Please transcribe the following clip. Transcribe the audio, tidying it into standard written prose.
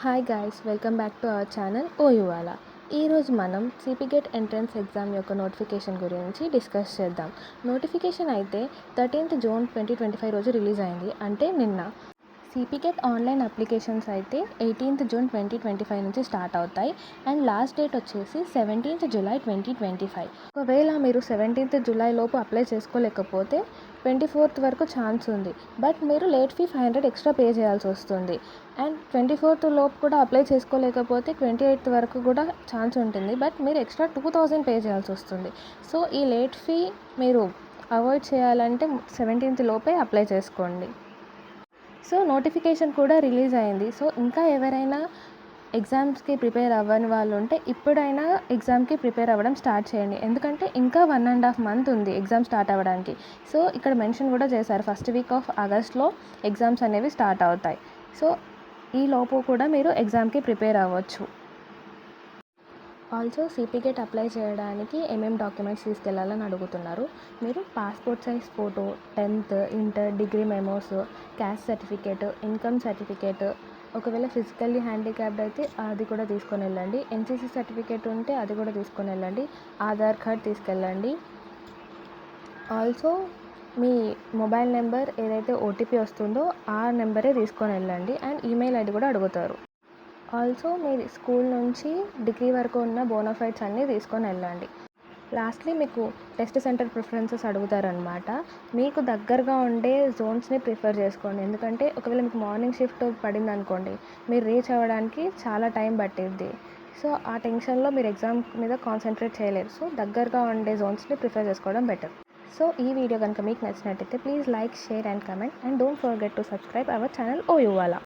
Hi guys, welcome back to our channel ఓయువాల. ఈరోజు మనం సిపిగెట్ ఎంట్రన్స్ ఎగ్జామ్ యొక్క నోటిఫికేషన్ గురించి డిస్కస్ చేద్దాం. నోటిఫికేషన్ అయితే 13th June 2025 రోజు రిలీజ్ అయింది, అంటే నిన్న. సిపిగెట్ ఆన్లైన్ అప్లికేషన్స్ అయితే 18th June 2025 నుంచి స్టార్ట్ అవుతాయి అండ్ లాస్ట్ డేట్ వచ్చేసి 17th July 2025. ఒకవేళ మీరు 17th July లోపు అప్లై చేసుకోలేకపోతే 24th వరకు ఛాన్స్ ఉంది, బట్ మీరు లేట్ ఫీ 500 ఎక్స్ట్రా పే చేయాల్సి వస్తుంది. అండ్ 24th లోపు కూడా అప్లై చేసుకోలేకపోతే 28th వరకు కూడా ఛాన్స్ ఉంటుంది, బట్ మీరు ఎక్స్ట్రా 2000 పే చేయాల్సి వస్తుంది. సో ఈ లేట్ ఫీ మీరు అవాయిడ్ చేయాలంటే 17th లోపే అప్లై చేసుకోండి. సో నోటిఫికేషన్ కూడా రిలీజ్ అయింది. సో ఇంకా ఎవరైనా ఎగ్జామ్స్కి ప్రిపేర్ అవ్వని వాళ్ళు ఉంటే ఇప్పుడైనా ఎగ్జామ్కి ప్రిపేర్ అవ్వడం స్టార్ట్ చేయండి, ఎందుకంటే ఇంకా 1.5 month ఉంది ఎగ్జామ్ స్టార్ట్ అవ్వడానికి. సో ఇక్కడ మెన్షన్ కూడా చేశారు, ఫస్ట్ వీక్ ఆఫ్ ఆగస్ట్లో ఎగ్జామ్స్ అనేవి స్టార్ట్ అవుతాయి. సో ఈ లోపు కూడా మీరు ఎగ్జామ్కి ప్రిపేర్ అవ్వచ్చు. ఆల్సో సిపిగెట్ అప్లై చేయడానికి ఏమేమి డాక్యుమెంట్స్ తీసుకెళ్లాలని అడుగుతున్నారు. మీరు passport size photo, 10th, inter, degree memos, caste certificate, income certificate, ఒకవేళ ఫిజికల్లీ హ్యాండిక్యాప్డ్ అయితే అది కూడా తీసుకొని వెళ్ళండి. ఎన్సీసీ సర్టిఫికేట్ ఉంటే అది కూడా తీసుకొని వెళ్ళండి. ఆధార్ కార్డ్ తీసుకెళ్ళండి. ఆల్సో మీ మొబైల్ నెంబర్ ఏదైతే ఓటీపీ వస్తుందో ఆ నెంబరే తీసుకొని వెళ్ళండి. అండ్ ఈమెయిల్ ఐడి కూడా అడుగుతారు. ఆల్సో మీ స్కూల్ నుంచి డిగ్రీ వరకు ఉన్న బోనాఫైడ్స్ అన్నీ తీసుకొని వెళ్ళండి. లాస్ట్లీ మీకు టెస్ట్ సెంటర్ ప్రిఫరెన్సెస్ అడుగుతారనమాట. మీకు దగ్గరగా ఉండే జోన్స్ని ప్రిఫర్ చేసుకోండి, ఎందుకంటే ఒకవేళ మీకు మార్నింగ్ షిఫ్ట్ పడింది అనుకోండి, మీరు రీచ్ అవ్వడానికి చాలా టైం పట్టిద్ది. సో ఆ టెన్షన్లో మీరు ఎగ్జామ్ మీద కాన్సన్ట్రేట్ చేయలేరు. సో దగ్గరగా ఉండే జోన్స్ని ప్రిఫర్ చేసుకోవడం బెటర్. సో ఈ వీడియో కనుక మీకు నచ్చినట్టయితే please like, share and comment, and don't forget to subscribe our channel ఓయువాల.